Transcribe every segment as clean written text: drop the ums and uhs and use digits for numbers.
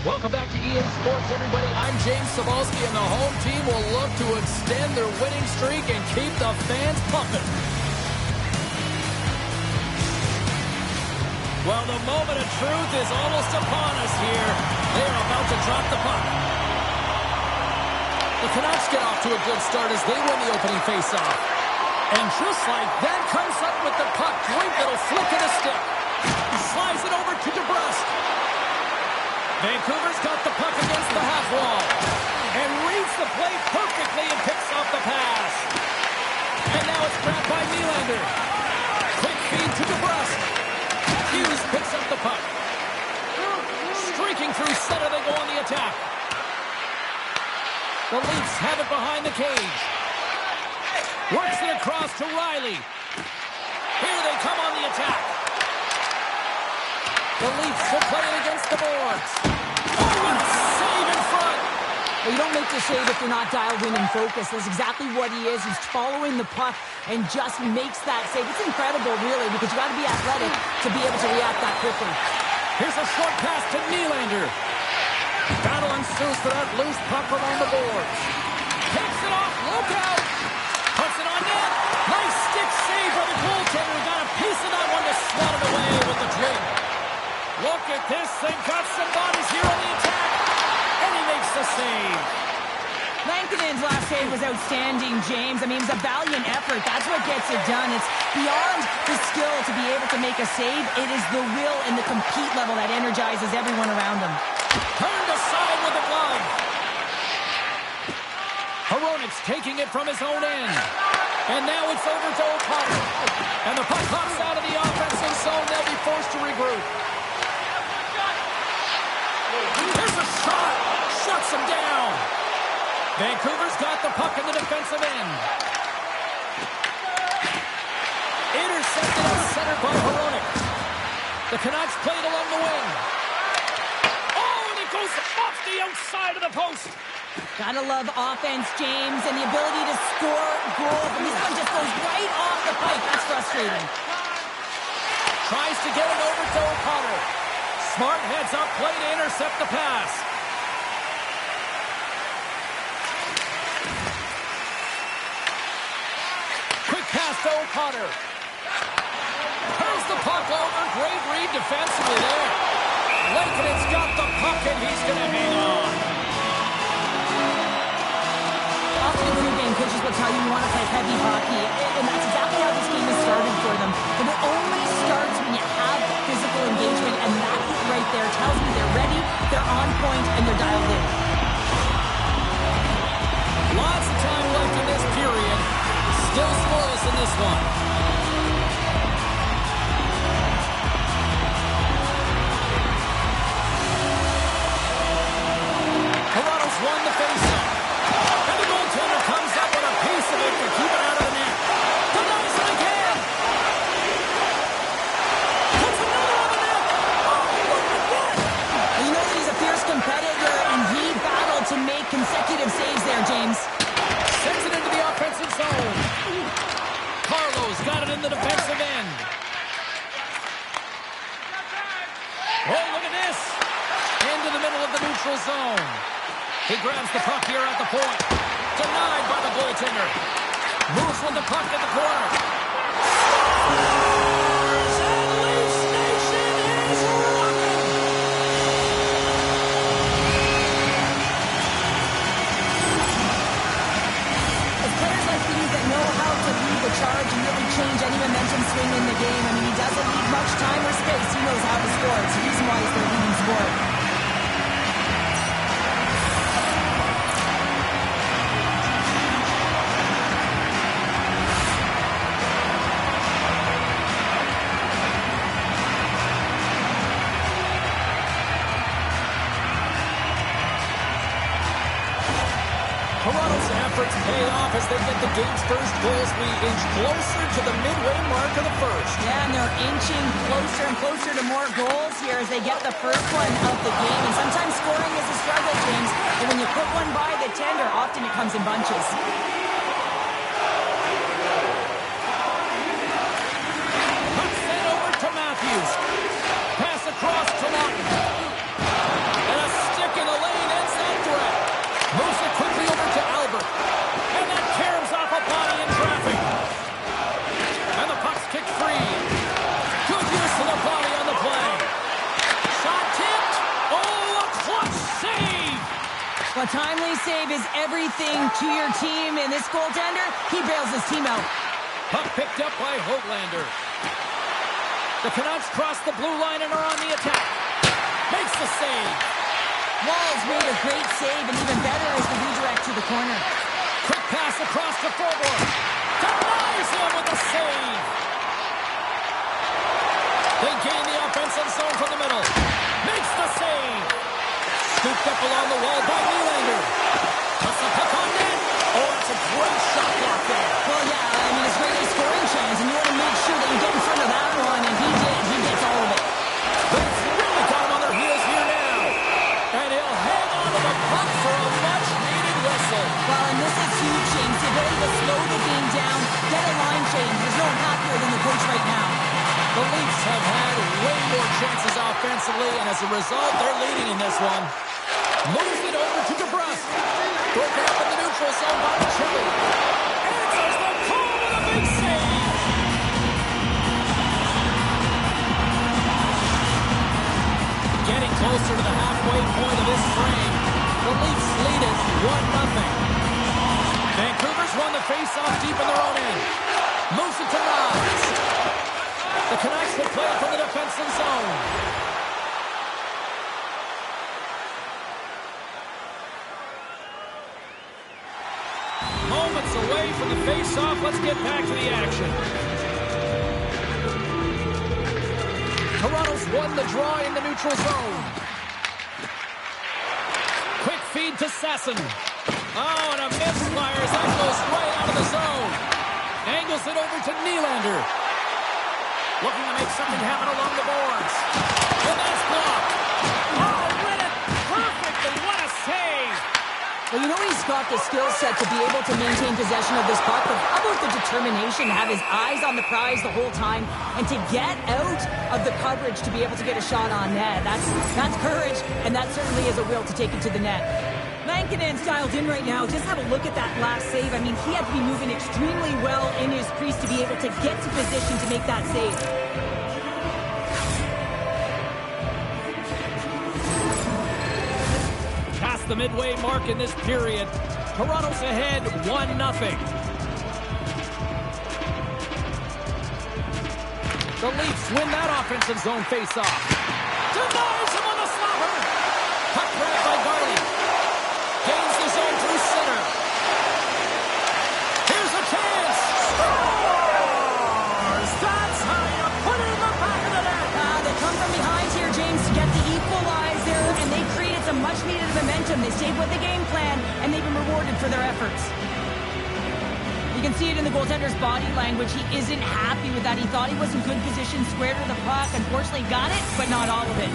Welcome back to EA Sports, everybody. I'm James Cebulski, and the home team will look to extend their winning streak and keep the fans pumping. Well, the moment of truth is almost upon us here. They are about to drop the puck. The Canucks get off to a good start as they win the opening faceoff. And just like that, comes up with the puck. Great little flick of the stick. Slides it over to DeBrusque. Vancouver's got the puck against the half wall. And reads the play perfectly and picks off the pass. And now it's grabbed by Nylander. Quick feed to DeBrusque. Hughes picks up the puck. Streaking through center, they go on the attack. The Leafs have it behind the cage. Works it across to Riley. Here they come on the attack. The Leafs will play it against the boards. Oh, and a save in front. Well, you don't make the save if you're not dialed in and focused. That's exactly what he is. He's following the puck and just makes that save. It's incredible, really, because you got to be athletic to be able to react that quickly. Here's a short pass to Nylander. Battle ensues for that loose puck along the boards. Takes it off. Look out. Puts it on net. Nice stick save by the goaltender. Got a piece of that one to swat it away with the drink. Look at this thing. Got some bodies here on the attack. And he makes the save. Lankinen's last save was outstanding, James. I mean, it was a valiant effort. That's what gets it done. It's beyond the skill to be able to make a save. It is the will and the compete level that energizes everyone around him. Turned aside with a glove. Hronik's taking it from his own end. And now it's over to O'Connor. And the puck pops out of the offensive zone. They'll be forced to regroup. Here's a shot. Shuts him down. Vancouver's got the puck in the defensive end. Intercepted and centered by Hronik. The Canucks played along the wing. Oh, and it goes off the outside of the post. Gotta love offense, James, and the ability to score goals. And this one just goes right off the pipe. That's frustrating. Tries to get it over to O'Connor. Smart heads up play to intercept the pass. Quick pass to O'Connor. Turns the puck over. Great read defensively there. Lankinen's got the puck and he's going to hang on. Often in food game, coaches will tell you want to play heavy hockey, and that's exactly how this game has started for them. But it only starts when you have physical engagement, and that hit right there tells me they're ready, they're on point, and they're dialed in. Lots of time left in this period. Still scoreless in this one. Toronto's won the faceoff. And the goaltender comes up with a piece of it to keep it out of the net. Denies it again. Puts another on the net. Oh, again. You know that he's a fierce competitor, and he battled to make consecutive saves there, James. Sends it into the offensive zone. Carlo's got it in the defensive end. Oh, look at this. Into the middle of the neutral zone. He grabs the puck here at the point. Denied by the goaltender. Moves with the puck at the corner. Scores! And Leafs Nation is rocking! It's players like these that know how to lead the charge and really change any momentum swing in the game. I mean, he doesn't need much time or space. He knows how to score. It's the reason why he's their leading scorer. Toronto's efforts pay off as they get the game's first goals. We inch closer to the midway mark of the first. Yeah, and they're inching closer and closer to more goals here as they get the first one of the game. And sometimes scoring is a struggle, James. And when you put one by the tender, often it comes in bunches. Puck sent over to Matthews. Pass across to Lawton. And a stick to your team, and this goaltender, he bails his team out. Puck picked up by Hoglander. The Canucks cross the blue line and are on the attack. Makes the save. Walls made a great save, and even better is the redirect to the corner. Quick pass across to forward. Denies him with the save. They gain the offensive zone from the middle. Makes the save. Scooped up along the wall by Nylander. Puts the puck on net. Oh, that's a great shot block there. Well, yeah, I mean, it's really a scoring chance, and you want to make sure that you get in front of that one, and he did. He gets all of it. But it's really got him on their heels here now. And he'll hang on to the puck for a much-needed whistle. Well, and this is huge, James. The ability to slow the game down, get a line change. There's no one happier than the coach right now. The Leafs have had way more chances offensively, and as a result, they're leading in this one. Moves it over to DeBrusque. Broken up in the neutral zone by Chili. Answers the call with a big save. Getting closer to the halfway point of this frame. The Leafs lead it 1-0. Vancouver's won the face-off deep in their own end. Moves it to Rise. The Canucks will play it from the defensive zone. Moments away from the face-off. Let's get back to the action. Toronto's won the draw in the neutral zone. Quick feed to Sasson. Oh, and a misfire as that goes right out of the zone. Angles it over to Nylander. Looking to make something happen along the boards. And that's blocked. Oh, read it perfectly. What a save. Well, you know he's got the skill set to be able to maintain possession of this puck, but how about the determination to have his eyes on the prize the whole time and to get out of the coverage to be able to get a shot on net? That's courage, and that certainly is a will to take it to the net. Lankinen's dialed in right now. Just have a look at that last save. I mean, he had to be moving extremely well in his crease to be able to get to position to make that save. Past the midway mark in this period, Toronto's ahead 1-0. The Leafs win that offensive zone faceoff. Denies him on the slapper. Puck grab by Garley. Gains the zone through center. Here's a chance. Scores! That's how you put it in the back of the net. They come from behind here, James, to get the equalizer, and they created some much-needed momentum. They stayed with the game plan, and they've been rewarded for their efforts. You can see it in the goaltender's body language. He isn't happy with that. He thought he was in good position, square to the puck. Unfortunately, got it, but not all of it.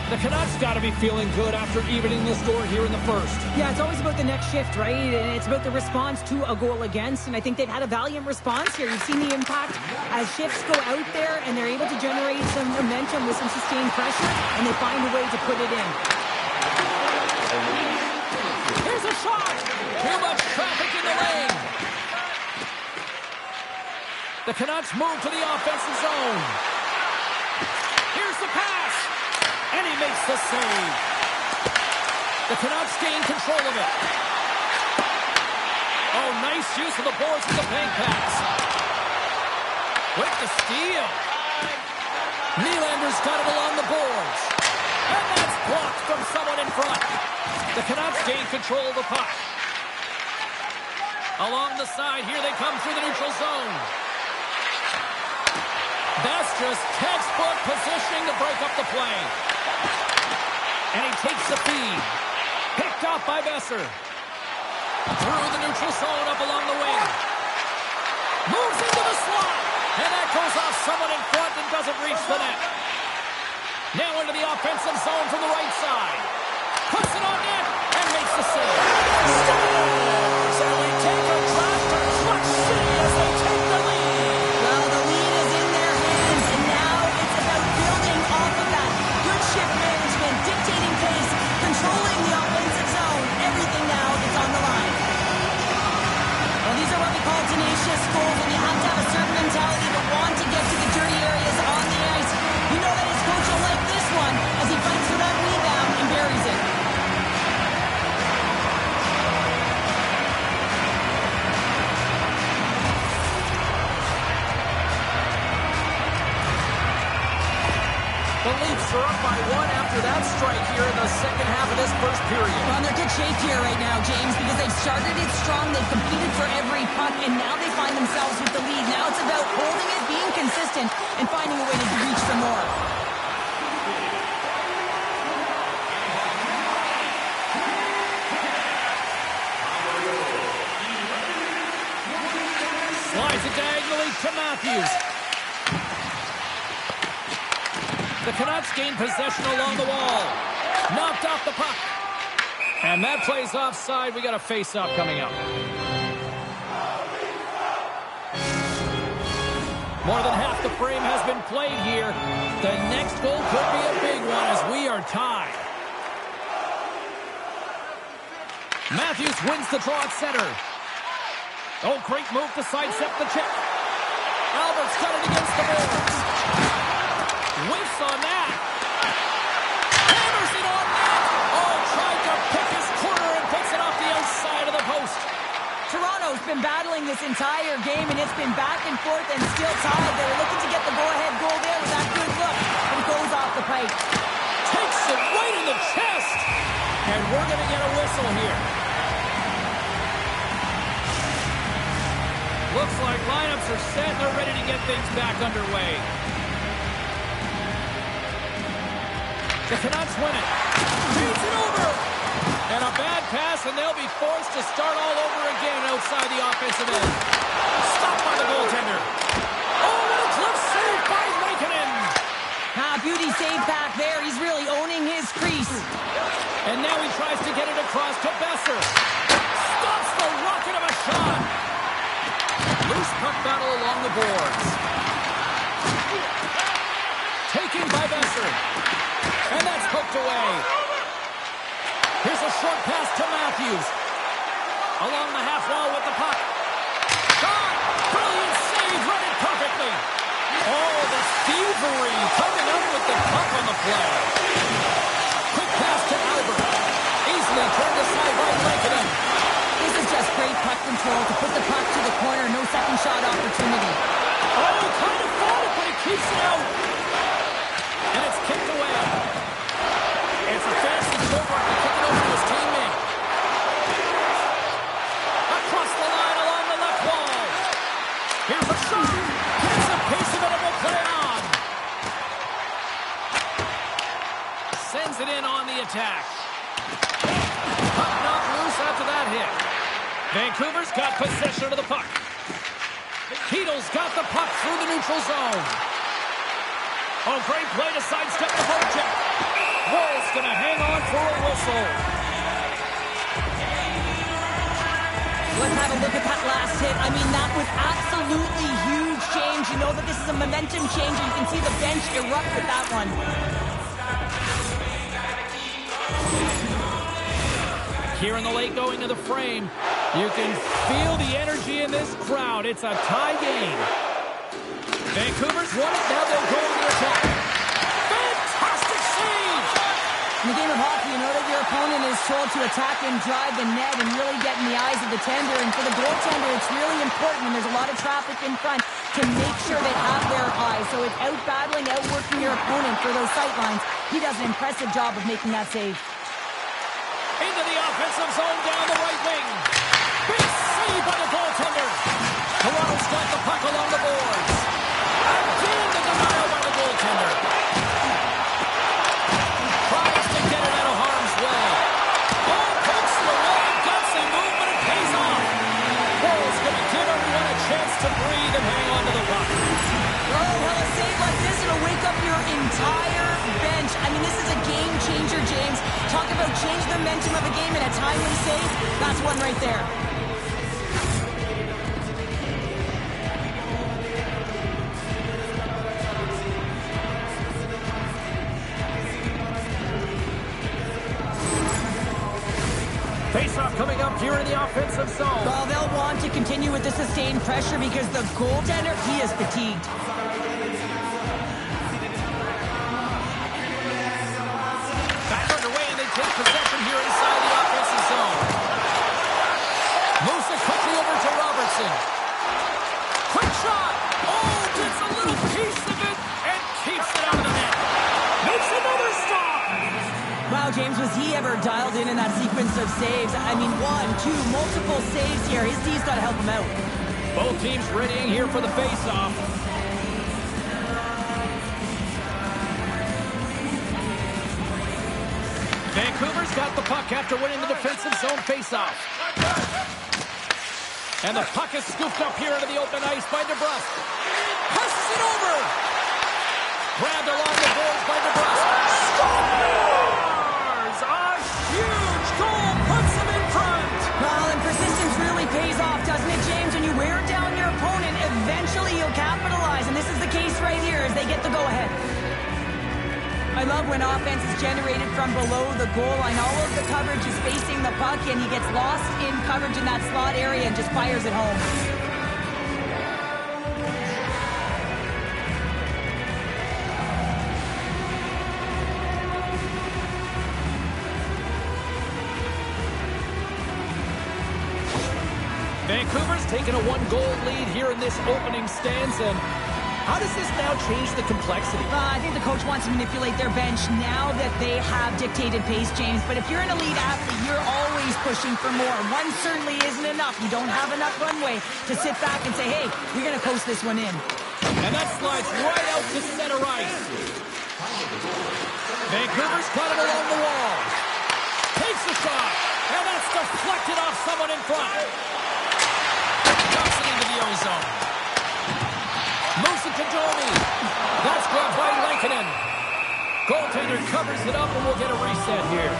The Canucks got to be feeling good after evening the score here in the first. Yeah, it's always about the next shift, right? And it's about the response to a goal against, and I think they've had a valiant response here. You've seen the impact as shifts go out there, and they're able to generate some momentum with some sustained pressure, and they find a way to put it in. Here's a shot! Too much traffic in the lane. The Canucks move to the offensive zone. Here's the pass. And he makes the save. The Canucks gain control of it. Oh, nice use of the boards with the bank pass. With the steal. Nylander's got it along the boards. And that's blocked from someone in front. The Canucks gain control of the puck. Along the side, here they come through the neutral zone. That's just textbook positioning to break up the play. And he takes the feed. Picked off by Besser. Through the neutral zone up along the wing. Moves into the slot. And that goes off someone in front and doesn't reach the net. Now into the offensive zone from the right side. Puts it on net and makes the save. Stars! And we take a drop to Clutch City as they take the lead. Well, the lead is in their hands, and now it's about building off of that. Good shift management, dictating pace, controlling the offensive zone. Everything now Leafs are up by 1 after that strike here in the second half of this first period. Well, they're good shape here right now, James, because they've started it strong. They've competed for every puck, and now they find themselves with the lead. Now it's about holding it, being consistent, and finding a way to reach for more. Slides it diagonally to Matthews. The Canucks gain possession along the wall. Knocked off the puck. And that plays offside. We got a face-off coming up. More than half the frame has been played here. The next goal could be a big one as we are tied. Matthews wins the draw at center. Oh, great move to sidestep the check. Albert's got it against the boards. Whiffs on that. Hammers it on net. Oh, tried to pick his corner and puts it off the outside of the post. Toronto's been battling this entire game, and it's been back and forth and still tied. They were looking to get the go-ahead goal there with that good look, but it goes off the pipe. Takes it right in the chest. And we're going to get a whistle here. Looks like lineups are set. They're ready to get things back underway. The Canucks win it. Feeds it over. And a bad pass, and they'll be forced to start all over again outside the offensive end. Stopped by the goaltender. Oh, what a glove save by Lankinen. Beauty save back there. He's really owning his crease. And now he tries to get it across to Besser. Stops the rocket of a shot. Loose puck battle along the boards. Taken by Besser. And that's poked away. Here's a short pass to Matthews. Along the half wall with the puck. Shot! Brilliant save, read it perfectly. Oh, the thievery coming up with the puck on the play. Quick pass to Albert. Easily turned aside by Lankinen. This is just great puck control to put the puck to the corner. No second shot opportunity. Oh, kind of fought it, but he keeps it out. And it's kicked away. It's a fancy footwork to kick it over to his teammate. Across the line along the left wall. Here's a shot. Gets a piece of it and will play on. Sends it in on the attack. Puck knocked loose after that hit. Vancouver's got possession of the puck. Ketel's got the puck through the neutral zone. Oh, great play to sidestep the poke check. Wall's going to hang on for a whistle. Let's have a look at that last hit. I mean, that was absolutely huge change. You know that this is a momentum changer. You can see the bench erupt with that one. Here in the late going of the frame, you can feel the energy in this crowd. It's a tie game. Vancouver's won it. Now they'll go to the attack. Fantastic save! In the game of hockey, you know that your opponent is told to attack and drive the net and really get in the eyes of the tender. And for the goaltender, it's really important when there's a lot of traffic in front to make sure they have their eyes. So it's out-battling, outworking your opponent for those sight lines. He does an impressive job of making that save. Into the offensive zone down the right wing. Big save by the goaltender. Toronto's got the puck along the boards. Again the denial by the goaltender. Tries to get it out of harm's way. Oh, pokes the wall, gutsy move, but it pays off. Wall's going to give everyone a chance to breathe and hang on to the puck. Oh, well, a save like this, it'll wake up your entire bench. I mean, this is a game changer, James. Talk about change the momentum of a game in a timely save. That's one right there. Face-off coming up here in the offensive zone. Well, they'll want to continue with the sustained pressure because the goaltender, he is fatigued. Back underway, and they take possession here inside the offensive zone. Moves it quickly over to Robertson. Quick shot. Oh, gets a little piece of it and keeps it out of the net. Makes of saves. I mean, one, two, multiple saves here. His D's got to help him out. Both teams readying here for the face-off. Vancouver's got the puck after winning the defensive zone face-off. And the puck is scooped up here into the open ice by DeBrusque. Passes it over. Grabbed along the boards by DeBrusque. Scores! A huge goal puts him in front. Well, and persistence really pays off, doesn't it, James? When you wear down your opponent, eventually you'll capitalize. And this is the case right here as they get the go-ahead. I love when offense is generated from below the goal line. All of the coverage is facing the puck, and he gets lost in coverage in that slot area and just fires it home. Vancouver's taken a one-goal lead here in this opening stanza. How does this now change the complexity? I think the coach wants to manipulate their bench now that they have dictated pace, James. But if you're an elite athlete, you're always pushing for more. One certainly isn't enough. You don't have enough runway to sit back and say, hey, we're going to coast this one in. And that slides right out to center ice. Vancouver's got it along the wall. Takes the shot. And that's deflected off someone in front. Dumps it into the ozone. Moves it to Domi. That's grabbed by Lankinen. Goaltender covers it up, and we'll get a reset here.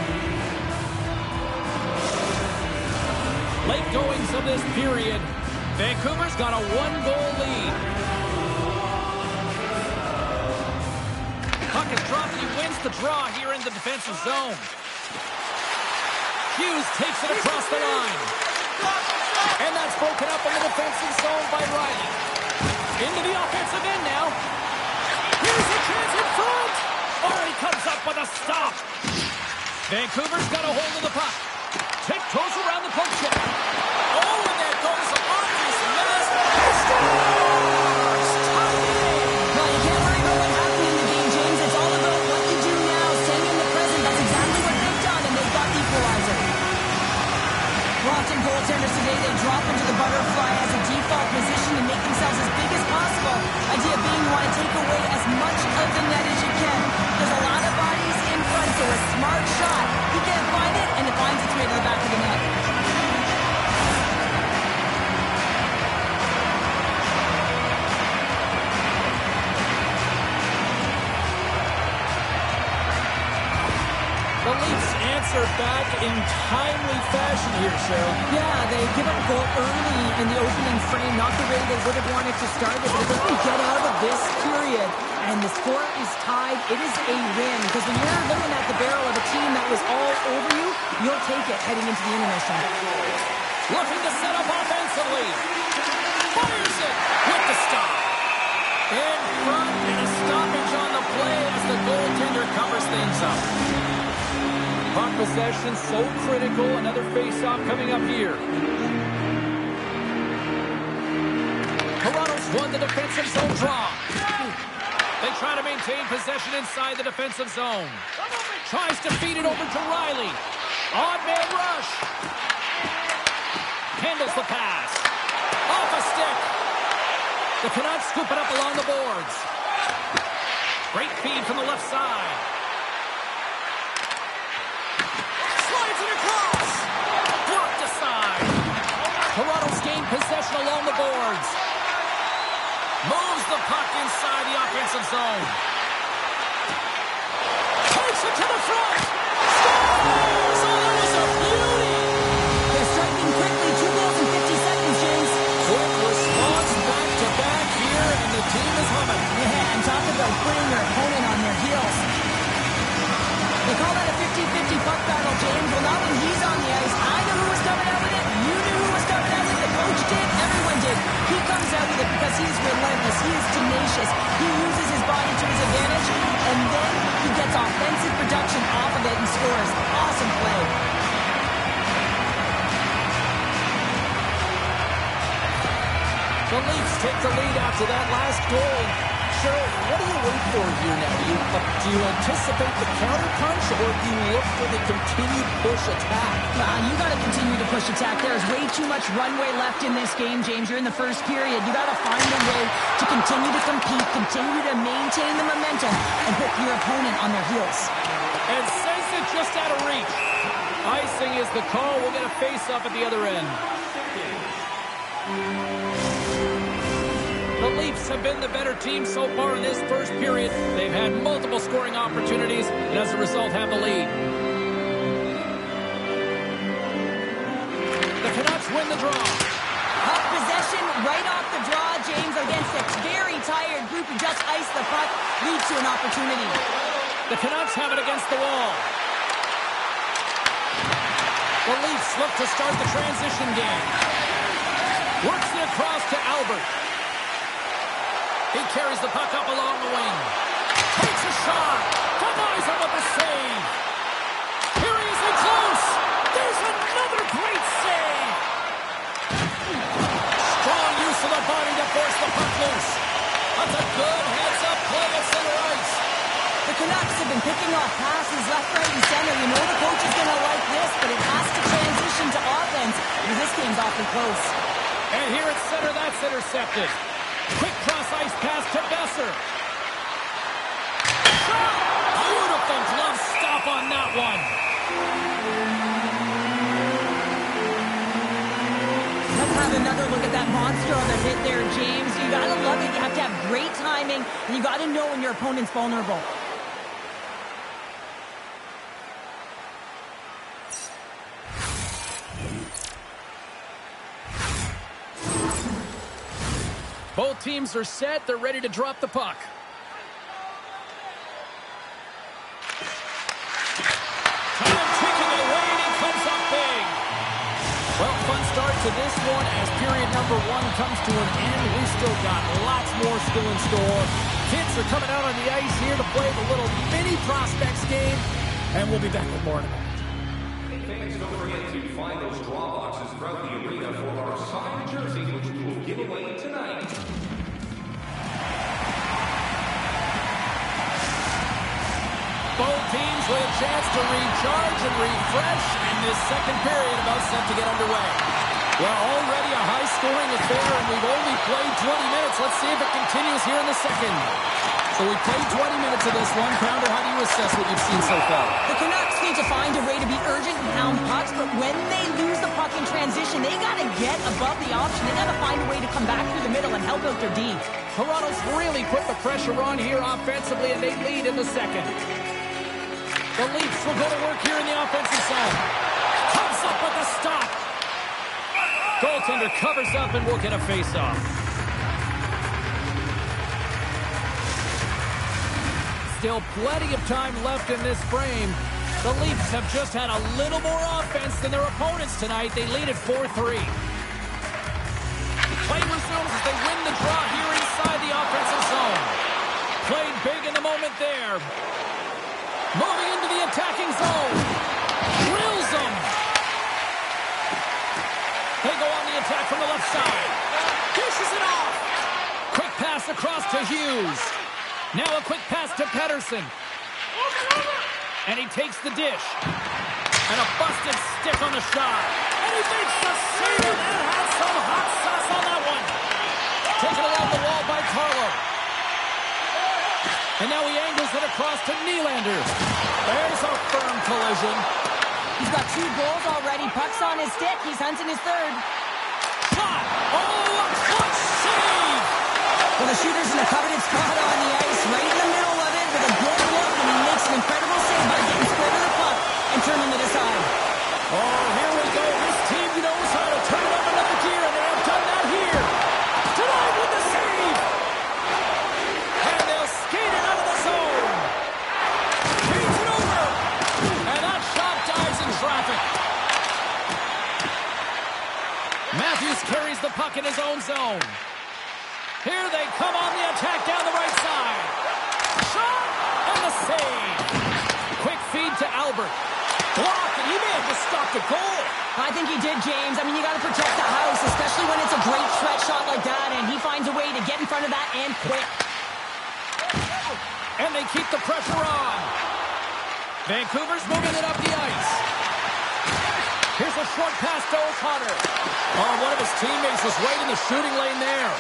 Late goings of this period. Vancouver's got a one-goal lead. Puck is dropped, and he wins the draw here in the defensive zone. Hughes takes it across the line. And that's broken up in the defensive zone by Riley. Into the offensive end now. Here's a chance in front. Oh, he comes up with a stop. Vancouver's got a hold of the puck. Tiptoes around the poke check. Oh, and there goes on his mask. Scores! Tied it. Well, you can't worry about what happened in the game, James. It's all about what you do now. Staying in the present. That's exactly what they've done, and they've got the equalizer. Often goaltenders today, they drop into the butterfly as a default position and make themselves as big as possible. Idea being you want to take away as much of the net as you can. There's a lot of bodies in front, so a smart shot. He can't find it, and it finds its way to the back of the net. The Leafs answer back in timely fashion here, Cheryl. Yeah, they give up a goal early in the opening frame, not the way they would have wanted to start it, but if they can get out of this period and the score is tied, it is a win. Because when you're looking at the barrel of a team that was all over you, you'll take it heading into the intermission. Looking to set up offensively. Fires it with the stop. In front, and a stoppage on the play as the goaltender covers things up. Puck possession so critical. Another face-off coming up here. Toronto's won the defensive zone draw. They try to maintain possession inside the defensive zone. Tries to feed it over to Riley. Odd man rush. Handles the pass. Off a stick. The Canucks scoop it up along the boards. Great feed from the left side. Toronto's gained possession along the boards. Moves the puck inside the offensive zone. Takes it to the front. Scores! Oh, that was a beauty! They're striking quickly. 2 goals in 50 seconds, James. Quick response back-to-back here, and the team is humming. Yeah, and talk about putting your opponent on their heels. They call that a 50-50 puck battle, James. Well, not when he's on the ice. I know who was coming out with it. You knew who was coming out with it. The coach did. Everyone did. He comes out with it because he's relentless. He is tenacious. He uses his body to his advantage, and then he gets offensive production off of it and scores. Awesome play. The Leafs take the lead after that last goal. Cheryl, what do you wait for here now? Do you anticipate the counter punch, or do you look for the continued push attack? You got to continue to push attack. There's way too much runway left in this game, James. You're in the first period. You got to find a way to continue to compete, continue to maintain the momentum, and put your opponent on their heels. And sends it just out of reach. Icing is the call. We'll get a face-off at the other end. The Leafs have been the better team so far in this first period. They've had multiple scoring opportunities, and as a result have the lead. The Canucks win the draw. Puck possession right off the draw, James, against a very tired group who just iced the puck, leads to an opportunity. The Canucks have it against the wall. The Leafs look to start the transition game. Works it across to Albert. He carries the puck up along the wing. Takes a shot. Denies him with a save. Here he is in close. There's another great save. Strong use of the body to force the puck loose. That's a good heads-up play at center ice. The Canucks have been picking off passes left, right, and center. You know the coach is going to like this, but it has to transition to offense because this game's awfully close. And here at center, that's intercepted. Quick cross-ice pass to Besser. Shot! Beautiful glove stop on that one. Let's have another look at that monster on the hit there, James. You got to love it. You have to have great timing, and you got to know when your opponent's vulnerable. Both teams are set. They're ready to drop the puck. Time ticking away, and he comes up big. Well, fun start to this one as period number one comes to an end. We've still got lots more still in store. Kids are coming out on the ice here to play the little mini prospects game, and we'll be back with more in a moment. Fans, don't forget to find those draw boxes throughout the arena for our signed jerseys, which we will give away tonight. Both teams with a chance to recharge and refresh, and this second period about set to get underway. Well, already a high-scoring affair, and we've only played 20 minutes. Let's see if it continues here in the second. So we played 20 minutes of this one. Pounder, how do you assess what you've seen so far? The Canucks need to find a way to be urgent and pound pucks, but when they lose the puck in transition, they got to get above the option. They got to find a way to come back through the middle and help out their D. Toronto's really put the pressure on here offensively, and they lead in the second. The Leafs will go to work here in the offensive zone. Comes up with a stop. Goaltender covers up, and we'll get a face-off. Still plenty of time left in this frame. The Leafs have just had a little more offense than their opponents tonight. They lead at 4-3. Play resumes as they win the draw here inside the offensive zone. Played big in the moment there. Moving into the attacking zone. Drills them. They go on the attack from the left side. Dishes it off. Quick pass across to Hughes. Now a quick pass to Pettersson. And he takes the dish. And a busted stick on the shot. And he makes the save. That had some hot sauce on that one. Taken around the wall by Carlo. And now he angles it across to Nylander. There's a firm collision. He's got 2 goals already. Puck's on his stick. He's hunting his third. Shot! Oh, a clutch save! Well, the shooter's in a coveted spot on the ice, right in the middle of it with a good look, and he makes an incredible save by getting square to the puck and turning it aside. Oh, here we go. This team knows how to turn up another gear, and they have done that here. Tonight with the save. And they'll skate it out of the zone. Feeds it over. And that shot dives in traffic. Matthews carries the puck in his own zone. Here they come on the attack down the right side. Shot and the save. Quick feed to Albert. Block, and he may have just stopped a goal. I think he did, James. I mean, you got to protect the house, especially when it's a great stretch shot like that, and he finds a way to get in front of that and quick. And they keep the pressure on. Vancouver's moving it up the ice. Here's a short pass to O'Connor. Oh, one of his teammates was right in the shooting lane there.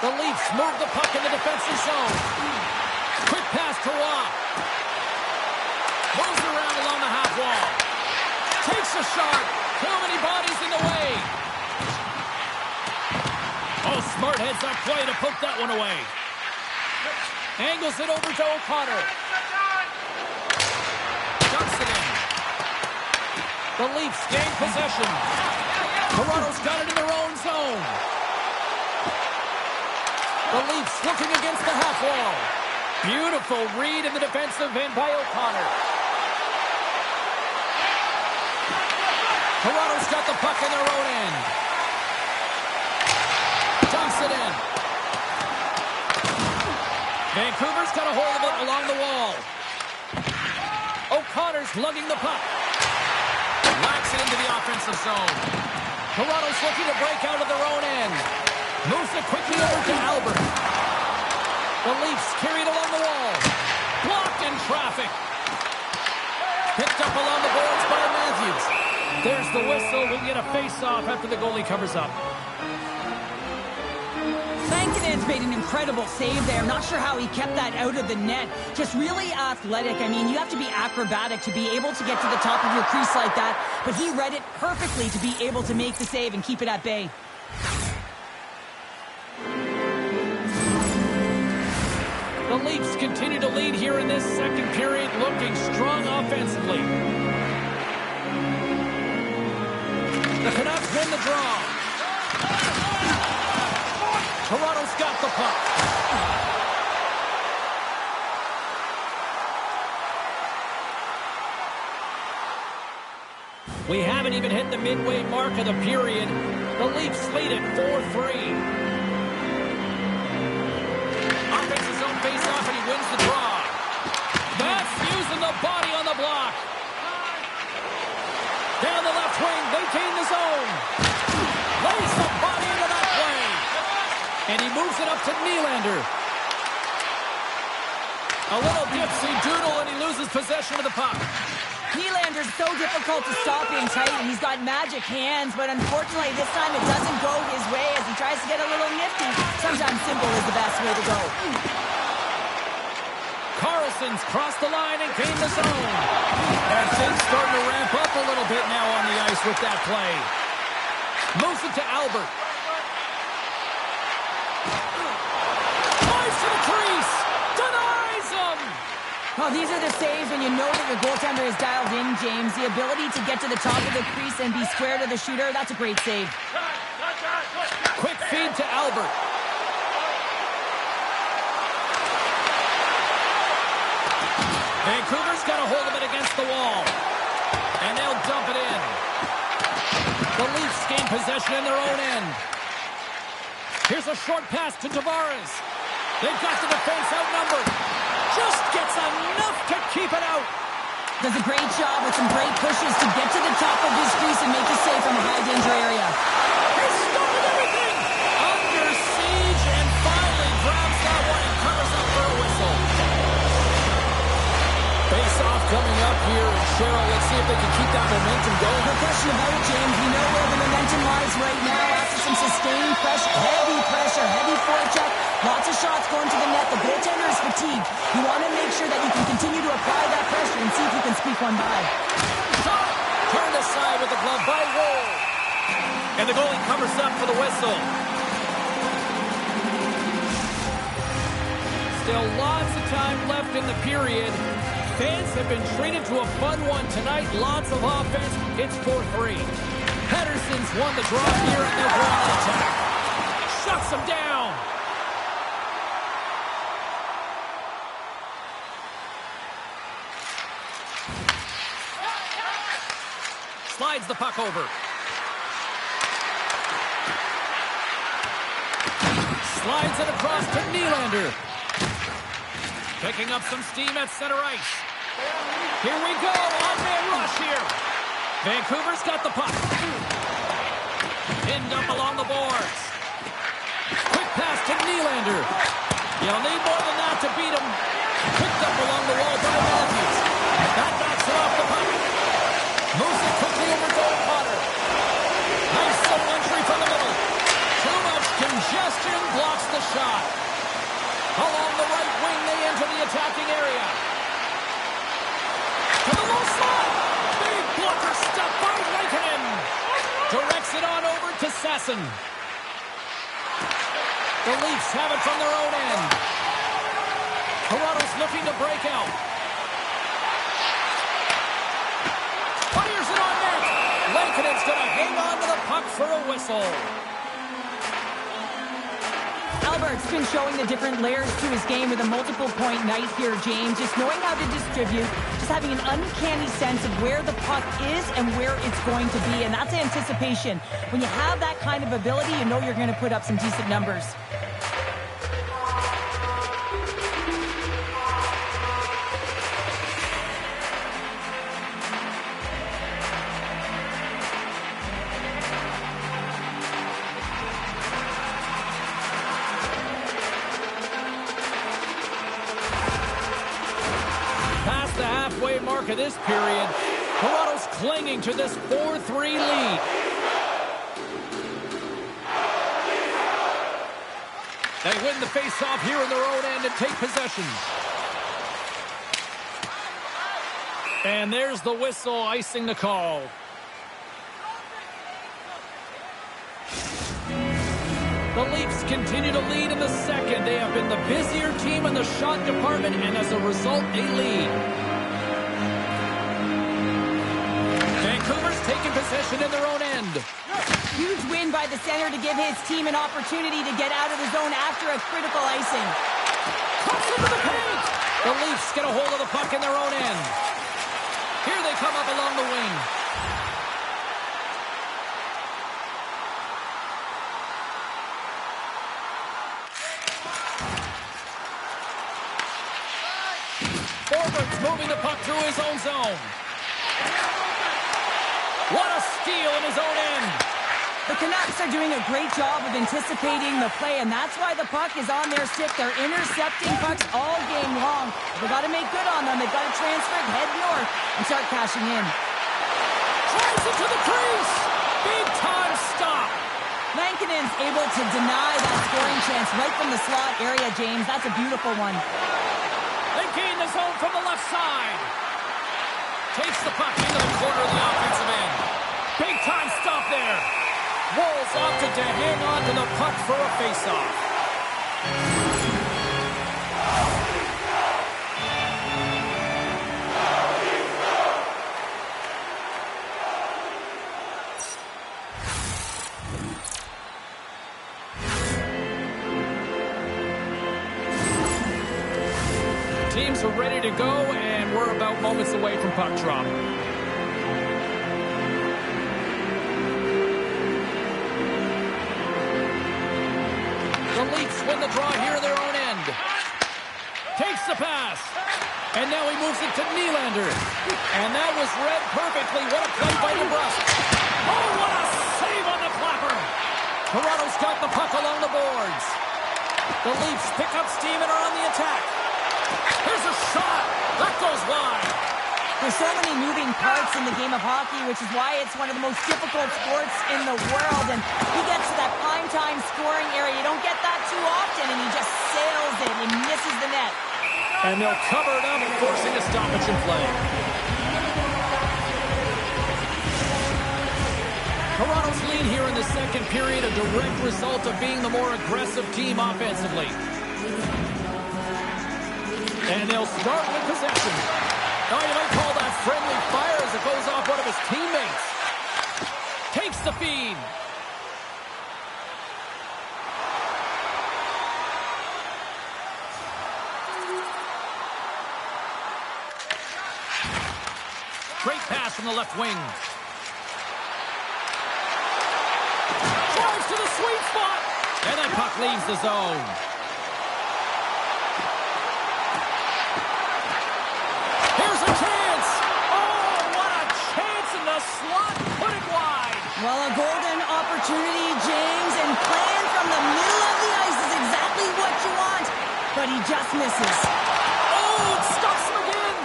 The Leafs move the puck in the defensive zone. Quick pass to Waugh. Moves around along the half wall. Takes a shot. Too many bodies in the way. Oh, smart heads up play to poke that one away. Angles it over to O'Connor. Dumps it in. The Leafs gain possession. Toronto's got it in their own zone. The Leafs looking against the half wall. Beautiful read in the defensive end by O'Connor. Toronto's got the puck in their own end. Dumps it in. Vancouver's got a hold of it along the wall. O'Connor's lugging the puck. Lacks it into the offensive zone. Toronto's looking to break out of their own end. Moves it quickly over to Albert. The Leafs carried along the wall. Blocked in traffic. Picked up along the boards by Matthews. There's the whistle. We'll get a face-off after the goalie covers up. Sankinen's made an incredible save there. Not sure how he kept that out of the net. Just really athletic. I mean, you have to be acrobatic to be able to get to the top of your crease like that. But he read it perfectly to be able to make the save and keep it at bay. The Leafs continue to lead here in this second period, looking strong offensively. The Canucks win the draw. Toronto's got the puck. We haven't even hit the midway mark of the period. The Leafs lead it 4-3. Offensive zone face-off, and he wins the draw. That's using the body on the block. Down the left wing, they gain the zone. Lays the body into that play. And he moves it up to Nylander. A little dipsy-doodle, and he loses possession of the puck. Nylander's so difficult to stop in tight, and he's got magic hands, but unfortunately this time it doesn't go his way as he tries to get a little nifty. Sometimes simple is the best way to go. Carlson's crossed the line and gained the zone. And things starting to ramp up a little bit now on the ice with that play. Moves it to Albert. Flies to the crease. Denies him. Well, these are the saves when you know that your goaltender is dialed in, James. The ability to get to the top of the crease and be square to the shooter, that's a great save. Quick feed to Albert. Vancouver's got a hold of it against the wall. And they'll dump it in. The Leafs gain possession in their own end. Here's a short pass to Tavares. They've got the defense outnumbered. Just gets enough to keep it out. Does a great job with some great pushes to get to the top of his crease and make the save from a high-danger area. He stopped everything. Under siege and finally grabs that one and covers up for a whistle. Face-off coming up here, and Cheryl, let's see if they can keep that momentum going. No question about it, James. We know where the momentum lies right now after some sustained pressure, heavy forecheck, lots of shots going to the net. The goaltender is fatigued. You want to make sure that you can continue to apply that pressure and see if you can squeak one by. Turned aside with the glove by Woll. And the goalie covers up for the whistle. Still lots of time left in the period. Fans have been treated to a fun one tonight. Lots of offense. It's 4-3. Pedersen's won the draw here, and they'll go on the attack. Shuts him down. Slides the puck over. Slides it across to Nylander. Picking up some steam at center ice. Here we go. On-man rush here. Vancouver's got the puck. Pinned up along the boards. Quick pass to Nylander. You'll need more than that to beat him. Picked up along the wall by Matthews. That knocks it off the puck. Moves it quickly over to Potter. Nice sudden entry from the middle. Too much congestion blocks the shot. Along the right wing, they enter the attacking area. To the low slot. Big blocker stop by Lankinen. Directs it on over to Sasson. The Leafs have it from their own end. Toronto's looking to break out. Fires it on net. Lankinen's going to hang on to the puck for a whistle. Albert's been showing the different layers to his game with a multiple-point night here, James. Just knowing how to distribute, just having an uncanny sense of where the puck is and where it's going to be, and that's anticipation. When you have that kind of ability, you know you're going to put up some decent numbers. Mark of this period, Toronto's clinging to this 4-3 lead. They win the face-off here in their own end and take possession. And there's the whistle icing the call. The Leafs continue to lead in the second. They have been the busier team in the shot department, and as a result, they lead. Vancouver's taking possession in their own end. Huge win by the center to give his team an opportunity to get out of the zone after a critical icing. Cuts into the paint. The Leafs get a hold of the puck in their own end. Here they come up along the wing. Forward's moving the puck through his own zone. What a steal in his own end. The Canucks are doing a great job of anticipating the play, and that's why the puck is on their stick. They're intercepting pucks all game long. They've got to make good on them. They've got to transfer it, head north, and start cashing in. Drives it to the crease. Big time stop. Lankinen's able to deny that scoring chance right from the slot area, James. That's a beautiful one. They gain the zone from the left side. Takes the puck into the corner of the offensive end. Big time stop there. Wolves opted to hang on to the puck for a face-off. Teams are ready to go, and we're about moments away from puck drop. The Leafs win the draw here in their own end. Takes the pass. And now he moves it to Nylander. And that was read perfectly. What a play by DeBrusque. Oh, what a save on the clapper. Toronto's got the puck along the boards. The Leafs pick up steam and are on the attack. Here's a shot. That goes wide. There's so many moving parts in the game of hockey, which is why it's one of the most difficult sports in the world. And he gets to that prime time scoring area. You don't get that too often, and he just sails it and misses the net. And they'll cover it up, forcing a stoppage in play. Toronto's lead here in the second period, a direct result of being the more aggressive team offensively. And they'll start with possession. Now you might call that friendly fire as it goes off one of his teammates. Takes the feed. Great pass from the left wing. Drives to the sweet spot. And that puck leaves the zone. Here's a chance. Oh, what a chance in the slot. Put it wide. Well, a golden opportunity, James, and playing from the middle of the ice is exactly what you want. but he just misses. Oh, it stops him again.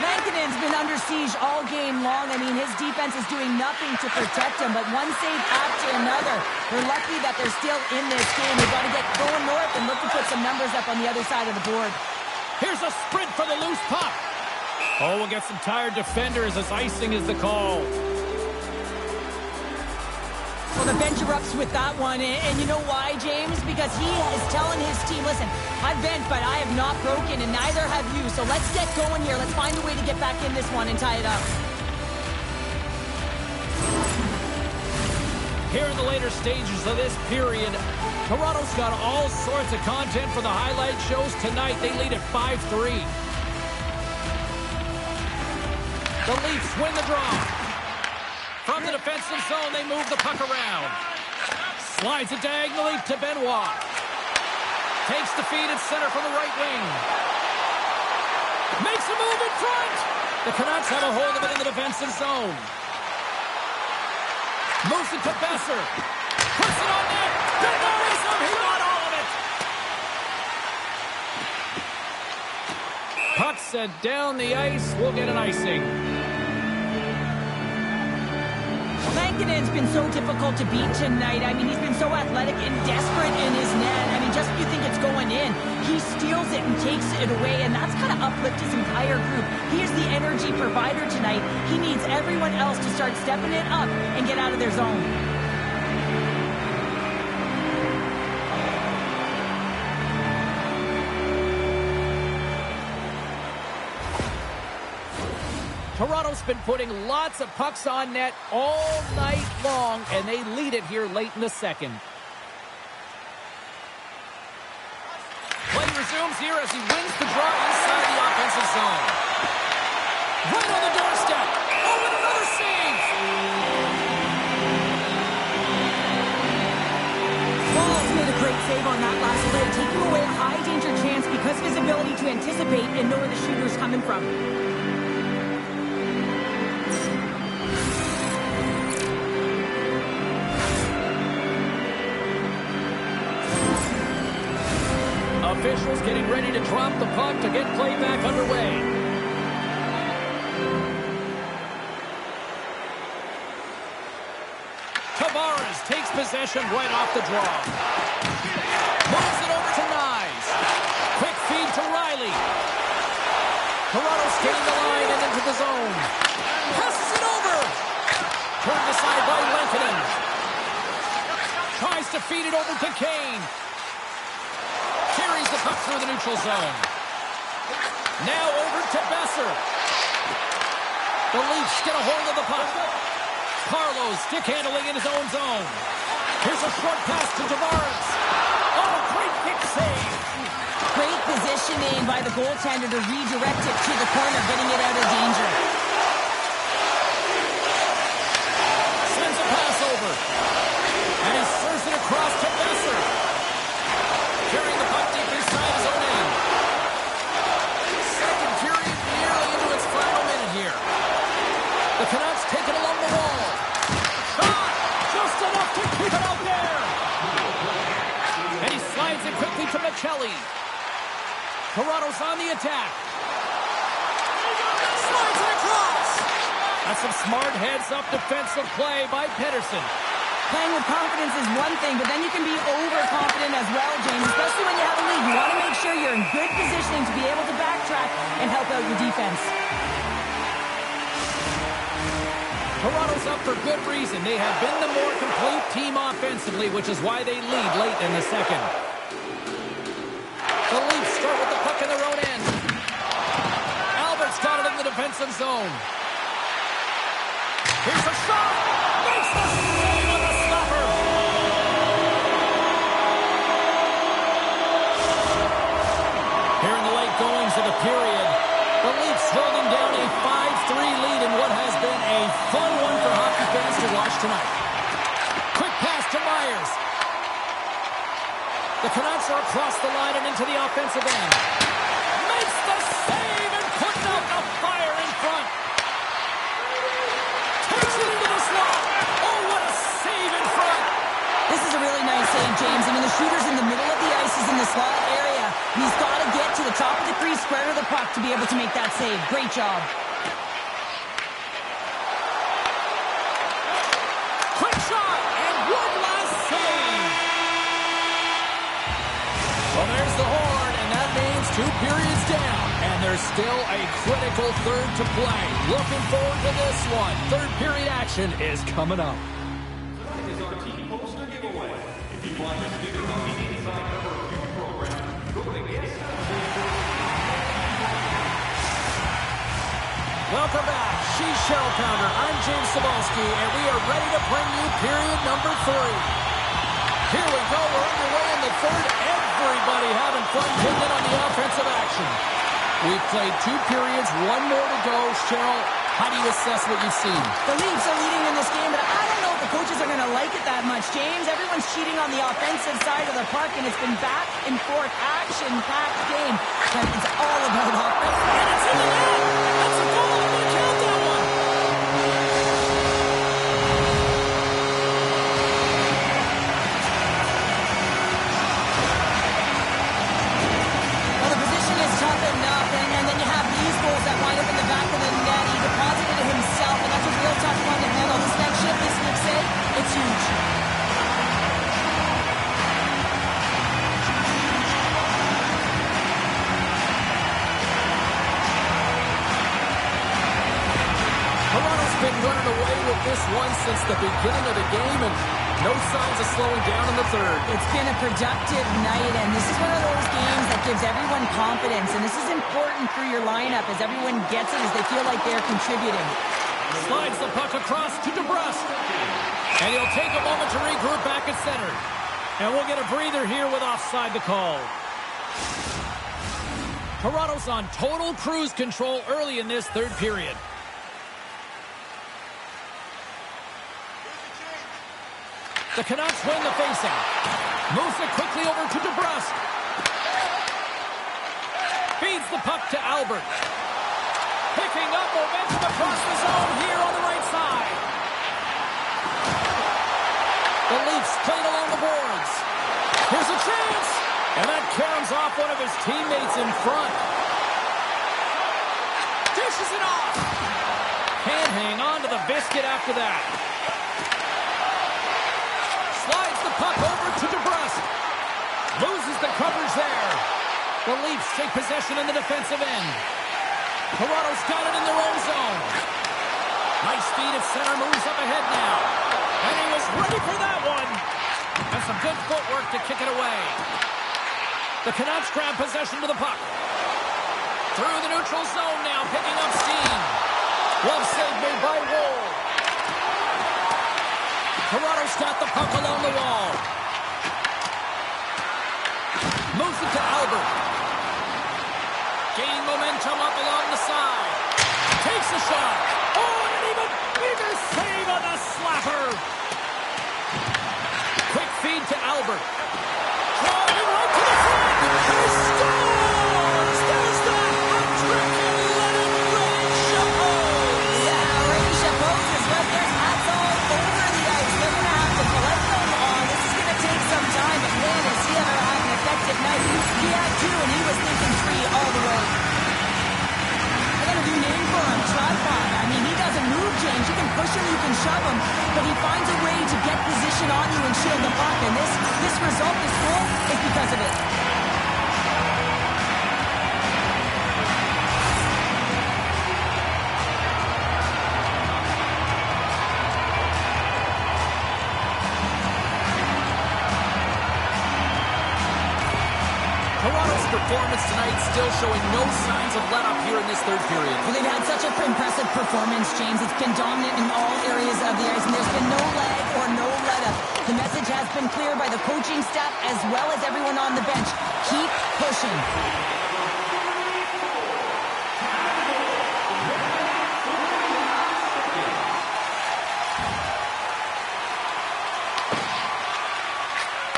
Vankanen's been under siege all game long. I mean, his defense is doing nothing to protect him, but one save after another. They're lucky that they're still in this game. They've got to get going north and look to put some numbers up on the other side of the board. Here's a sprint for the loose puck. Oh, we'll get some tired defenders as icing is the call. Well, the bench erupts with that one, and you know why, James? Because he is telling his team, listen, I've bent, but I have not broken, and neither have you. So let's get going here. Let's find a way to get back in this one and tie it up. Here in the later stages of this period, Toronto's got all sorts of content for the highlight shows tonight. They lead at 5-3. The Leafs win the draw. From the defensive zone, they move the puck around. Slides it diagonally to Benoit. Takes the feed at center from the right wing. Makes a move in front. The Canucks have a hold of it in the defensive zone. Moves it to Besser. Puts it on net. Denies him. He got all of it. Puck sent down the ice. We'll get an icing. Vankanen's been so difficult to beat tonight. I mean, he's been so athletic and desperate in his net. I mean, just when you think it's going in, he steals it and takes it away, and that's kind of uplift his entire group. He is the energy provider tonight. He needs everyone else to start stepping it up and get out of their zone. Toronto's been putting lots of pucks on net all night long, and they lead it here late in the second. Play resumes here as he wins the draw inside the offensive zone. Right on the doorstep. Oh, and another save! Ball's made a great save on that last play, taking away a high-danger chance because of his ability to anticipate and know where the shooter's coming from. Officials getting ready to drop the puck to get play back underway. Tavares takes possession right off the draw. Moves it over to Nyes. Quick feed to Riley. Toronto skating the line and into the zone. Passes it over. Turned aside by Lankinen. Tries to feed it over to Kane. Carries the puck through the neutral zone. Now over to Besser. The Leafs get a hold of the puck. Carlos stick handling in his own zone. Here's a short pass to Tavares. Oh, great kick save. Great positioning by the goaltender to redirect it to the corner, getting it out of danger. Sends a pass over. And he serves it across to Besser. Carrying the puck deep inside his own end. Second period nearly into its final minute here. The Canucks take it along the wall. Shot! Just enough to keep it out there. And he slides it quickly to Michelli. Toronto's on the attack. Slides it across. That's some smart heads-up defensive play by Pettersson. Playing with confidence is one thing, but then you can be overconfident as well, James, especially when you have a lead. You want to make sure you're in good positioning to be able to backtrack and help out your defense. Toronto's up for good reason. They have been the more complete team offensively, which is why they lead late in the second. The Leafs start with the puck in their own end. Albert's got it in the defensive zone. Here's a shot. Makes the save on the stopper. Here in the late goings of the period, the Leafs holding down a 5-3 lead in what has been a fun one for hockey fans to watch tonight. Quick pass to Myers. The Canucks are across the line and into the offensive end. Makes the save and puts out the fire in front. Takes it into the slot. Oh, what a save in front. This is a really nice save, James. I mean, the shooter's in the middle of the ice, is in the slot area. He's got to get to the top of the crease, square to the puck to be able to make that save. Great job. Quick shot, and one last save. Well, there's the horn, and that means 2 periods down. And there's still a critical third to play. Looking forward to this one. Third period action is coming up. Tonight is our team poster giveaway. If you want to sticker on the inside cover of your program, go to Guest Welcome back. She's Cheryl Pounder. I'm James Cebulski, and we are ready to bring you period number 3. Here we go. We're underway in the third. Everybody having fun getting in on the offensive action. We've played 2 periods, 1 more to go. Cheryl, how do you assess what you've seen? The Leafs are leading in this game, but I don't know if the coaches are going to like it that much, James. Everyone's cheating on the offensive side of the puck, and it's been back and forth, action-packed game. But it's all about offense. And it's in the net. That's a goal. I'm going to count that one. Well, the position is tough enough, and then you have these goals that wind up in the back of the net. He deposited it himself, and that's a real tough one to handle. This next shift, this Nick save, it's huge. Toronto's been running away with this one since the beginning of the game, and no signs of slowing down in the third. It's been a productive night, and this is one of those games that gives everyone confidence, and this is important for your lineup as everyone gets it, as they feel like they're contributing. Slides the puck across to DeBrusque. And he'll take a moment to regroup back at center. And we'll get a breather here with offside the call. Toronto's on total cruise control early in this third period. The Canucks win the faceoff. Moves it quickly over to DeBrusque. Feeds the puck to Albert. Picking up momentum across the zone here on the right side. The Leafs playing along the boards. Here's a chance. And that caroms off one of his teammates in front. Dishes it off. Can't hang on to the biscuit after that. Slides the puck over to DeBrusque. Loses the coverage there. The Leafs take possession in the defensive end. Toronto's got it in their own zone. Nice feed at center, moves up ahead now. And he was ready for that one. And some good footwork to kick it away. The Canucks grab possession to the puck. Through the neutral zone now, picking up steam. Glove save made by Woll. Toronto's got the puck along the wall. Moves it to Albert. Gain momentum up along the side. Takes a shot. Oh, and an even bigger save on the slapper. Quick feed to Albert. Drawing it right to the front. He scores! There's the hat trick and let it rain Chapeau. Yeah, Ray Chapeau is right there. Hats all over the ice. They're going to have to collect them all. This is going to take some time, but man, has he ever had an effective night. He had 2, and he was thinking 3 all the way. I got a new name for him, Tripod. I mean, he doesn't move, James. You can push him, you can shove him, but he finds a way to get position on you and shield the puck, and this result, this goal, is because of it. Toronto's performance tonight still showing no signs of let-up here in this third period. Well, they've had such an impressive performance, James. It's been dominant in all areas of the ice, and there's been no lag or no let-up. The message has been clear by the coaching staff as well as everyone on the bench. Keep pushing.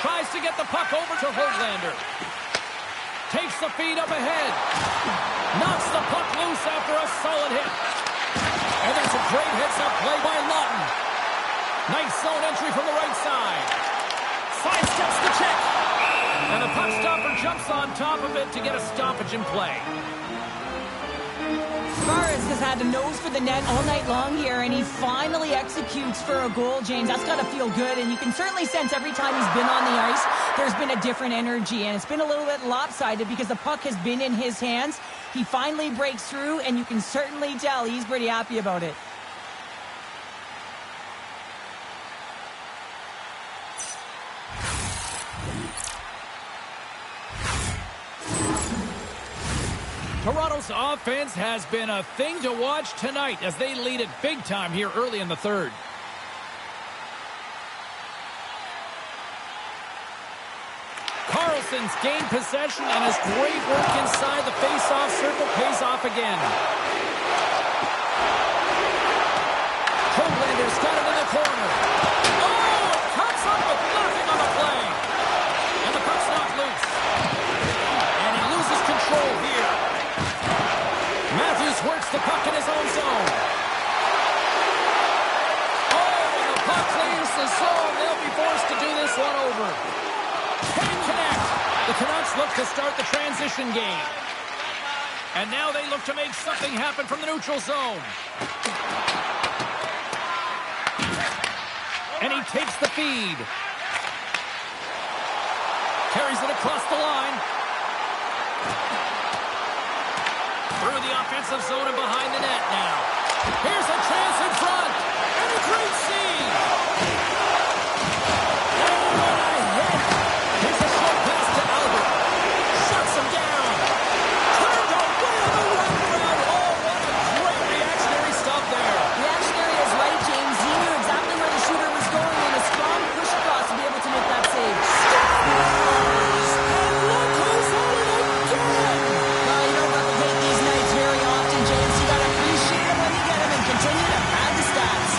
Tries to get the puck over to Höglander. Takes the feed up ahead. Knocks the puck loose after a solid hit. And there's a great hits-up play by Lawton. Nice zone entry from the right side. Sidesteps the check. And the puck stopper jumps on top of it to get a stoppage in play. Suarez has had a nose for the net all night long here, and he finally executes for a goal, James. That's got to feel good, and you can certainly sense every time he's been on the ice, there's been a different energy, and it's been a little bit lopsided because the puck has been in his hands. He finally breaks through, and you can certainly tell he's pretty happy about it. Toronto's offense has been a thing to watch tonight as they lead it big time here early in the third. Carlson's gained possession, and his great work inside the face-off circle pays off again. Hoaglander's got it in the corner. Oh, comes up with nothing on the play. And the puck's knocked loose. And he loses control here. Matthews works the puck in his own zone. Oh, and the puck clears the zone. They'll be forced to do this one over. Can't connect. The Canucks look to start the transition game. And now they look to make something happen from the neutral zone. And he takes the feed. Carries it across the line. Through the offensive zone and behind the net now. Here's a chance in front. And a great save. Oh, what a hit. Here's a short pass to Albert. Shuts him down. Turned away on the wraparound. Oh, what a great reactionary stop there. Reactionary is right, James. He knew exactly where the shooter was going, and a strong push across to be able to make that save. Scores! And look who's on it again. Well, you don't replicate these nights very often, James. You got to appreciate them when you get them and continue to pad the stats.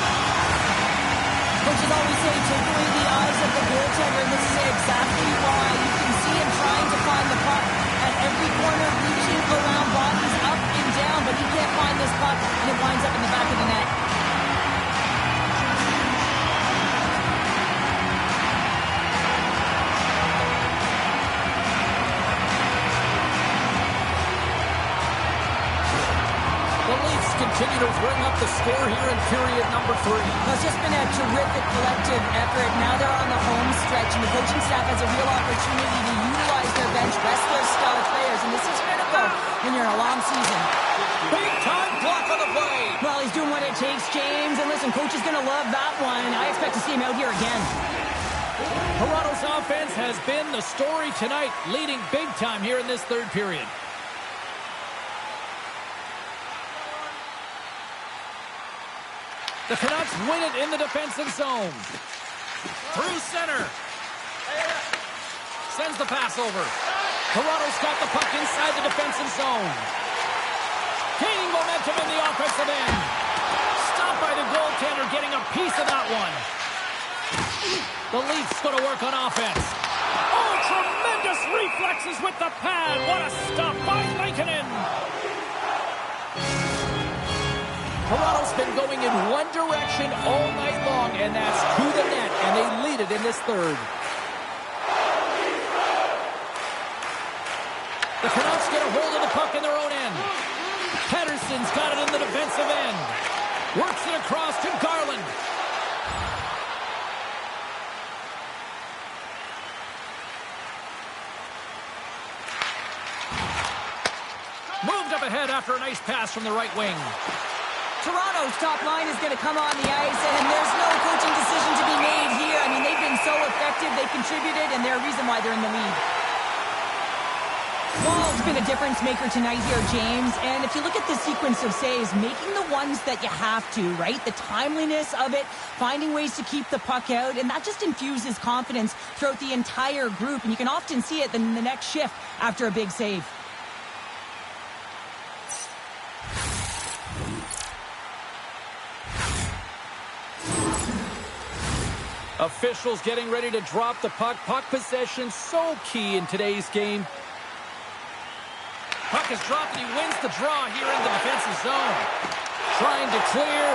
Coaches always say, take away the eyes of the goaltender, and this is exactly why. You can see him trying to find the puck at every corner, reaching around bodies up and down, but he can't find this puck, and it winds up in the back of the net. The Leafs continue to bring up the score here in period number 3. Well, it's just been a terrific collective effort. Now they're on the home stretch, and the coaching staff has a real opportunity to utilize their bench, rest their star players, and this is critical when you're in a long season. Big time block on the play. Well, he's doing what it takes, James, and listen, coach is going to love that one. I expect to see him out here again. Toronto's offense has been the story tonight, leading big time here in this third period. The Canucks win it in the defensive zone. Through center. Sends the pass over. Toronto's got the puck inside the defensive zone. Gaining momentum in the offensive end. Stopped by the goaltender, getting a piece of that one. The Leafs going to work on offense. Oh, tremendous reflexes with the pad. What a stop by Lankinen. Toronto's been going in one direction all night long, and that's to the net, and they lead it in this third. The Canucks get a hold of the puck in their own end. Pettersson's got it in the defensive end. Works it across to Garland. Moved up ahead after a nice pass from the right wing. Toronto's top line is going to come on the ice, and there's no coaching decision to be made here. I mean, they've been so effective, they've contributed, and they're a reason why they're in the lead. Wall's been a difference maker tonight here, James, and if you look at the sequence of saves, making the ones that you have to, right? The timeliness of it, finding ways to keep the puck out, and that just infuses confidence throughout the entire group, and you can often see it in the next shift after a big save. Officials getting ready to drop the puck. Puck possession so key in today's game. Puck is dropped and he wins the draw here in the defensive zone. Trying to clear,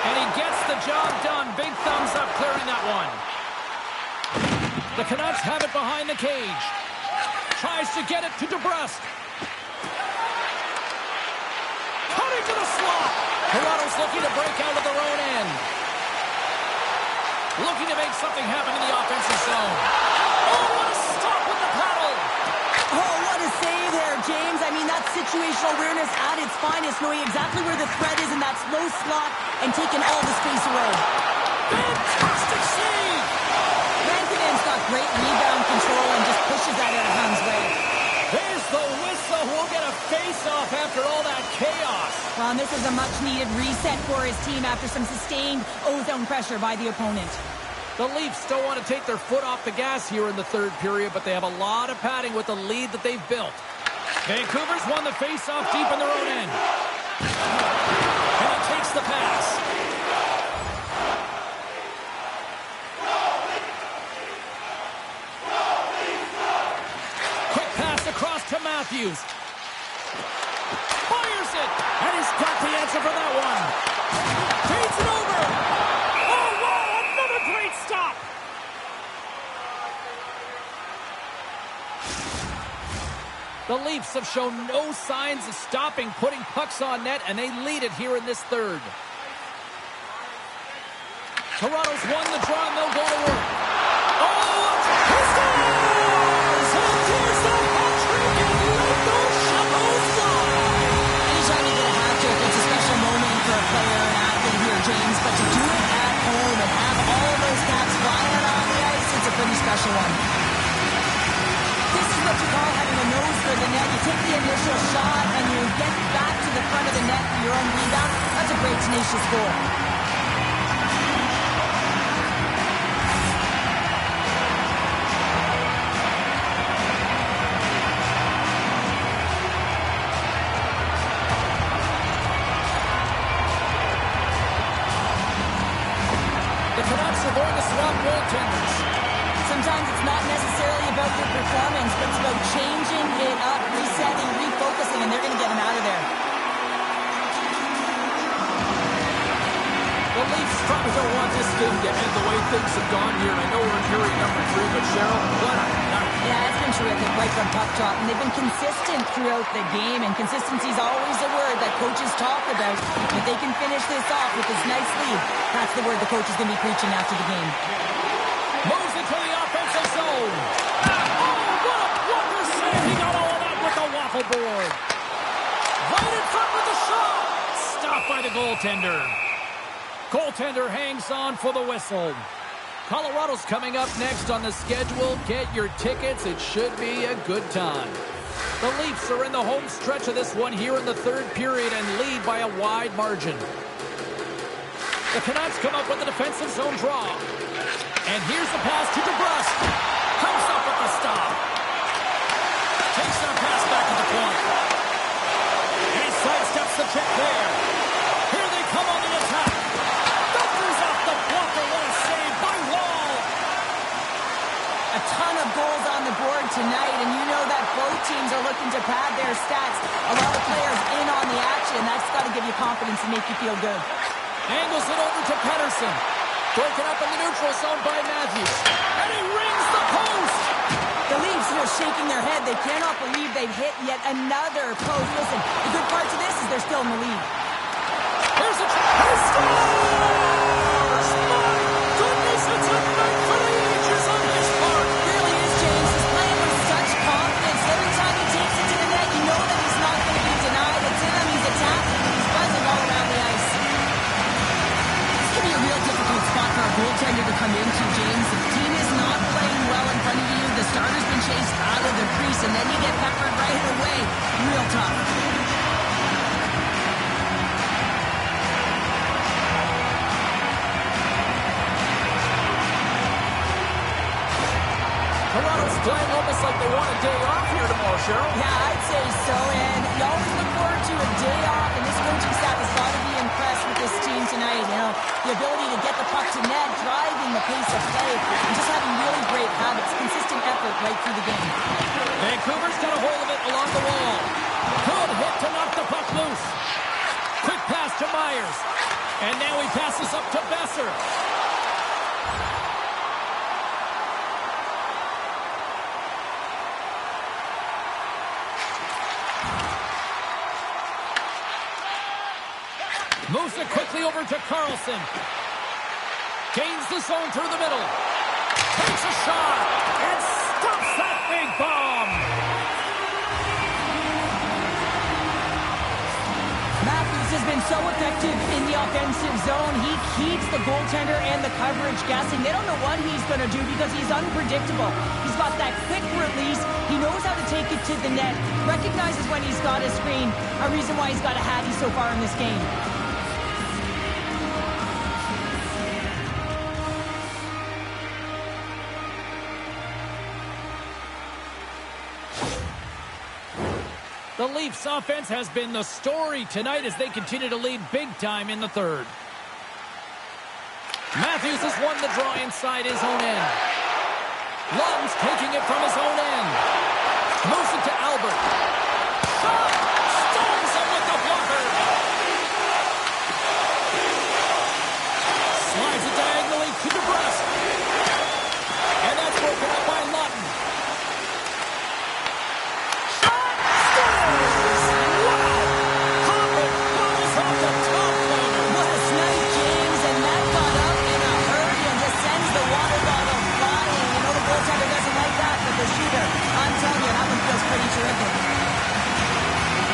and he gets the job done. Big thumbs up clearing that one. The The Canucks have it behind the cage. Tries to get it to DeBrusque. Cutting to the slot. Toronto's looking to break out of their own end. Looking to make something happen in the offensive zone. Oh, what a stop with the paddle. Oh, what a save there, James. I mean, that's situational awareness at its finest, knowing exactly where the threat is in that slow slot and taking all the space away. Fantastic save. Rankinen's got great rebound control and just pushes that out of harm's way. There's the whistle. We'll get a face-off after all that chaos. Well, and this is a much-needed reset for his team after some sustained ozone pressure by the opponent. The Leafs don't want to take their foot off the gas here in the third period, but they have a lot of padding with the lead that they've built. Vancouver's won the face-off deep in their own end. And he takes the pass. Quick pass across to Matthews. Fires it! And he's got the answer for that one. Feeds it over! Oh, wow! Another great stop! The Leafs have shown no signs of stopping putting pucks on net, and they lead it here in this third. Toronto's won the draw, and they'll go to work. Oh, he scores! And here's the hat trick, and let those shovels fly! Anytime you get a hat trick, it's a special moment for a player and athlete here, James. But to do it at home and have all of those caps flying on the ice, it's a pretty special one. This is what you call having a nose for the net. You take the initial shot and you get back to the front of the net for your own rebound. That's a great, tenacious goal. The Canucks are going to swap goaltenders. Sometimes it's not necessarily about your performance, but it's about changing it up, resetting, refocusing, and they're going to get him out of there. The Leafs probably don't want this game to end the way things have gone here. I know we're in period number 3, but Cheryl, what a night. Yeah, it's been terrific right from puck drop, and they've been consistent throughout the game, and consistency is always a word that coaches talk about. If they can finish this off with this nice lead, that's the word the coach is going to be preaching after the game. Moves it to the offensive zone. Oh, what a blocker save. He got all of that with the waffle board. Right in front with the shot. Stopped by the goaltender. Goaltender hangs on for the whistle. Colorado's coming up next on the schedule. Get your tickets. It should be a good time. The Leafs are in the home stretch of this one here in the third period and lead by a wide margin. The Canucks come up with a defensive zone draw. And here's the pass to DeBrusque. Comes up with the stop. Takes that pass back to the point. And he sidesteps the check there. Here they come on the attack. Doctors off the blocker. What a save by Wall. A ton of goals on the board tonight, and you know that both teams are looking to pad their stats. A lot of players in on the action. That's got to give you confidence and make you feel good. Angles it over to Pettersson. Broken up in the neutral zone by Matthews. And he rings the post. The Leafs are shaking their head. They cannot believe they've hit yet another post. Listen, the good part to this is they're still in the lead. Here's a try. He scores! My goodness, it's a night for the ages on his part. It really is, James. He's playing with such confidence. Every time he takes it to the net, you know that he's not going to be denied. It's in him. He's attacking. He's buzzing all around the ice. This can be a real difficult spot for a goaltender to come into, James. If the team is not playing well in front of you, the starter's been chased out of the crease, and then you get peppered right away. Real tough. Toronto's playing almost like they want a day off here tomorrow, Cheryl. Yeah, I'd say so, and you always look forward to a day off, and this coaching staff has got to be impressed with this team tonight. You know, the ability to get the puck to net, driving the pace of play, and just having really great habits, consistent effort right through the game. Vancouver's got a hold of it along the wall. Good hit to knock the puck loose. Quick pass to Myers. And now he passes up to Besser. Moves it quickly over to Carlson. Gains the zone through the middle. Takes a shot and stops that big bomb. Matthews has been so effective in the offensive zone. He keeps the goaltender and the coverage guessing. They don't know what he's going to do because he's unpredictable. He's got that quick release. He knows how to take it to the net. Recognizes when he's got a screen. A reason why he's got a hattie so far in this game. The Leafs offense has been the story tonight as they continue to lead big time in the third. Matthews has won the draw inside his own end. Lund's taking it from his own end. Moves it to Albert. Shot! Stones him with the blocker. Slides it diagonally to the breast. And that's broken up by Lundin.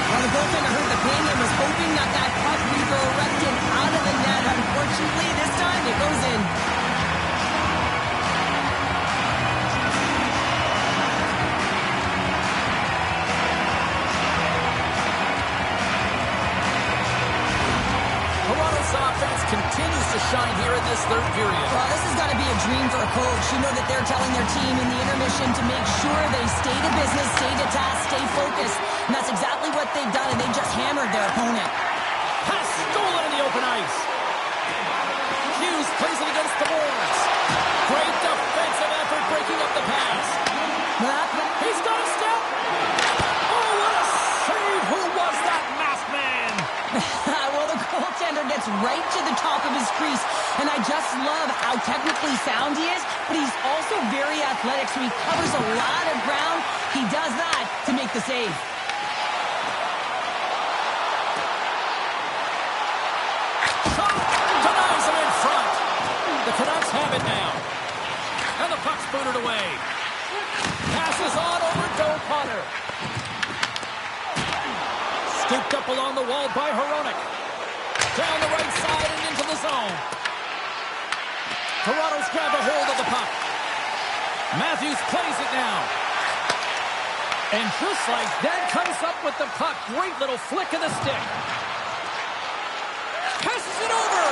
Well, the goaltender heard the ping and was hoping that that puck redirected out of the net. Unfortunately, this time it goes in. Toronto's offense continues to shine here in this third period. Well, this has got to be a dream for a coach. You know that they're telling their team in the intermission to make sure they stay to business, stay to task, stay focused. And that's exactly what they've done, and they just hammered their opponent. Pass stolen in the open ice. Hughes plays it against the boards. Great defensive effort breaking up the pass. He's got a step. Oh, what a save. Who was that masked man? Well, the goaltender gets right to the top of his crease, and I just love how technically sound he is, but he's also very athletic, so he covers a lot of ground. He does that to make the save. Denies him in front. The Canucks have it now. And the puck's booted away. Passes on over to O'Connor. Scooped up along the wall by Hronek. Down the right side and into the zone. Toronto's grabbed a hold of the puck. Matthews plays it now. And just like that, comes up with the puck. Great little flick of the stick. Passes it over.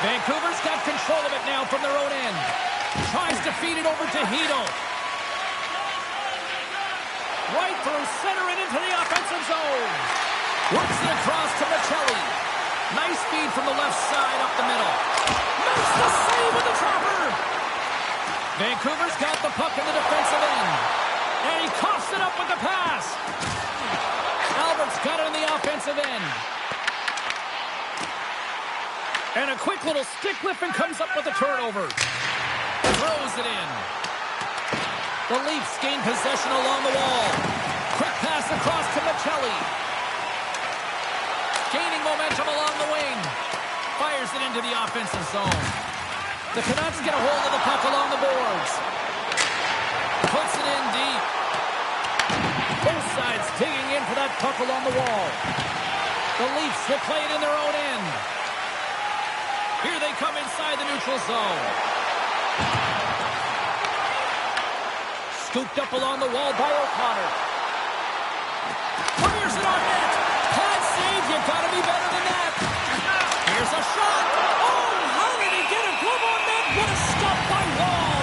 Vancouver's got control of it now from their own end. Tries to feed it over to Hito. Right through center and into the offensive zone. Works it across to Michelli. Nice feed from the left side up the middle. Makes the save with the trapper. Vancouver's got the puck in the defensive end. And he coughs it up with the pass. Albert's got it in the offensive end. And a quick little stick lift and comes up with a turnover. Throws it in. The Leafs gain possession along the wall. Quick pass across to Michelli. Gaining momentum along the wing. Fires it into the offensive zone. The Canucks get a hold of the puck along the boards. Puts it in deep. Both sides digging in for that puck along the wall. The Leafs will play it in their own end. Here they come inside the neutral zone. Scooped up along the wall by O'Connor. Fires it on net. Pad save. You've got to be better than that. Here's a shot. Oh, how did he get a glove on net? What a stop by Wall.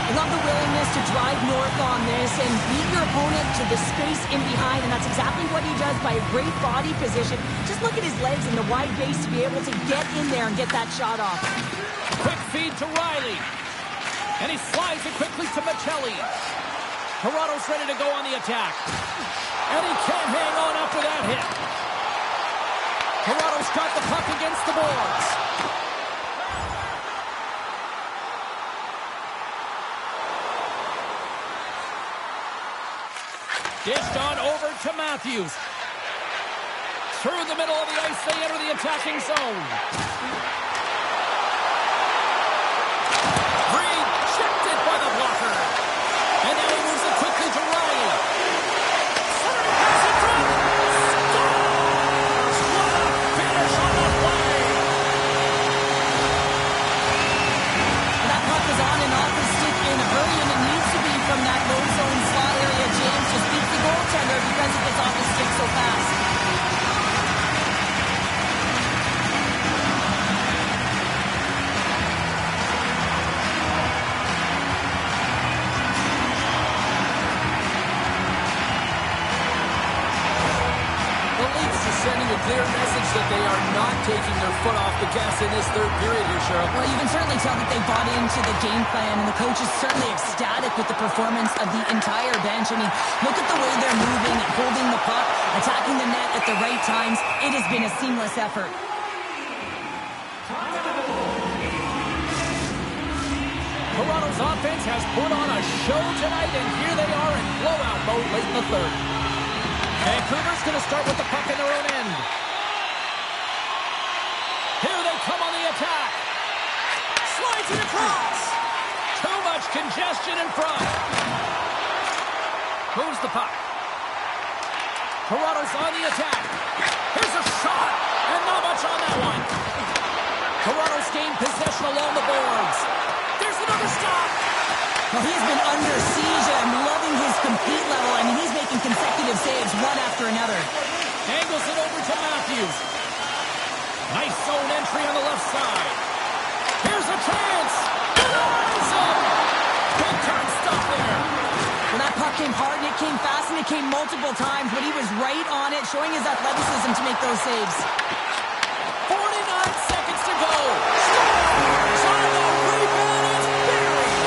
I love the willingness to drive north on this and beat your opponent to the space in behind, and that's exactly what he does by a great body position. Just look at his legs and the wide base to be able to get in there and get that shot off. Quick feed to Riley. And he slides it quickly to Michelli. Toronto's ready to go on the attack. And he can't hang on after that hit. Toronto's got the puck against the boards. Dished on over to Matthews. Through the middle of the ice, they enter the attacking zone. Reed chipped it by the blocker. And now he moves it quickly to Riley. Centering pass in front. Scores! What a finish on the play! That puck is on and off his stick in a hurry, and it needs to be from that low zone slot area. James just beats the goaltender because it gets off his stick so fast. Sending a clear message that they are not taking their foot off the gas in this third period here, Cheryl. Well, you can certainly tell that they bought into the game plan, and the coach is certainly ecstatic with the performance of the entire bench. I mean, look at the way they're moving and holding the puck, attacking the net at the right times. It has been a seamless effort. Toronto's offense has put on a show tonight, and here they are in blowout mode late in the third. Vancouver's going to start with the puck in their own end. Here they come on the attack. Slides it across. Too much congestion in front. Moves the puck. Toronto's on the attack. Here's a shot, and not much on that one. Toronto's gained possession along the boards. There's another stop. Well, he has been under siege. I'm loving his compete level. I mean, he's making consecutive saves one after another. Angles it over to Matthews. Nice zone entry on the left side. Here's a chance. Big time stop there. Well, that puck came hard, and it came fast, and it came multiple times, but he was right on it, showing his athleticism to make those saves. 49 seconds to go. Scores on the rebound. It's buried.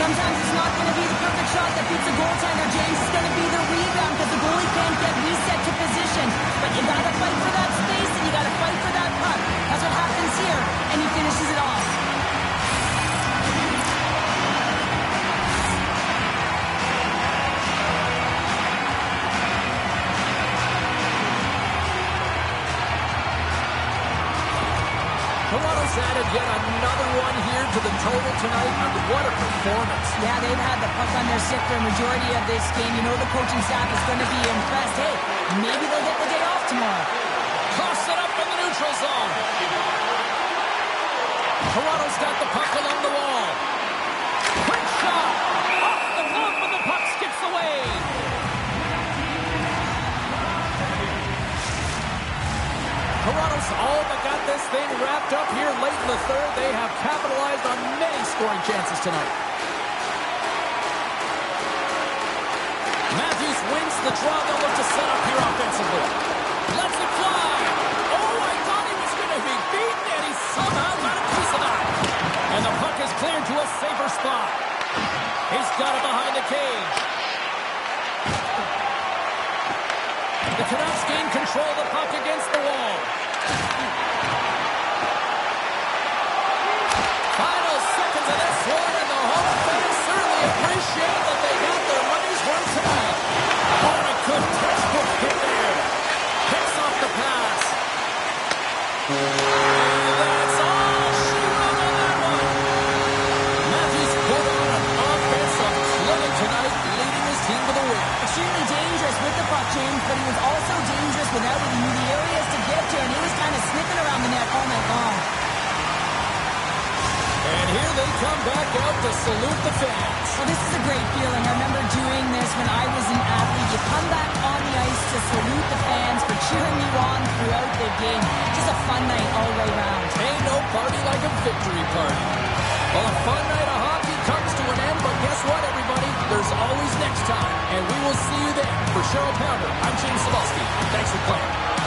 Sometimes it's not going to be the perfect shot that beats a goaltender, James. It's going to be the rebound because the goalie can't get reset to position. But you got to fight for that space, and you got to fight for that puck. That's what happens here, and he finishes it off. Toronto's added yet another one here to the total tonight, and what a performance. Yeah, they've had the puck on their stick for a majority of this game. You know the coaching staff is going to be impressed. Hey, maybe they'll get the day off tomorrow. Toss it up in the neutral zone. Toronto's got the puck along the wall. Quick shot. Off the glove, and the puck skips away. Toronto's all but got this thing wrapped up here late in the third. They have capitalized on many scoring chances tonight. Matthews wins the draw. They'll look to set up here offensively. Lets it fly. Oh, I thought he was going to be beaten, and he somehow got a piece of that. And the puck is cleared to a safer spot. He's got it behind the cage. The Canucks gain control of the puck against the wall. Final seconds of this one, and the home fans certainly appreciate that they got their money's worth tonight. Oh, a good textbook hit there. Picks off the pass. And that's all she wrote on that one. Matthews put on an offensive clinic tonight, leading his team to the win. Extremely dangerous with the puck, James, but he was also dangerous without it. He knew the areas to get to, and he was kind of sniffing around the net all night long. And here they come back out to salute the fans. Well, this is a great feeling. I remember doing this when I was an athlete. You come back on the ice to salute the fans for cheering you on throughout the game. Just a fun night all the way around. Ain't no party like a victory party. Well, a fun night of hockey comes to an end, but guess what, everybody? There's always next time, and we will see you then. For Cheryl Pounder, I'm James Cebulski. Thanks for playing.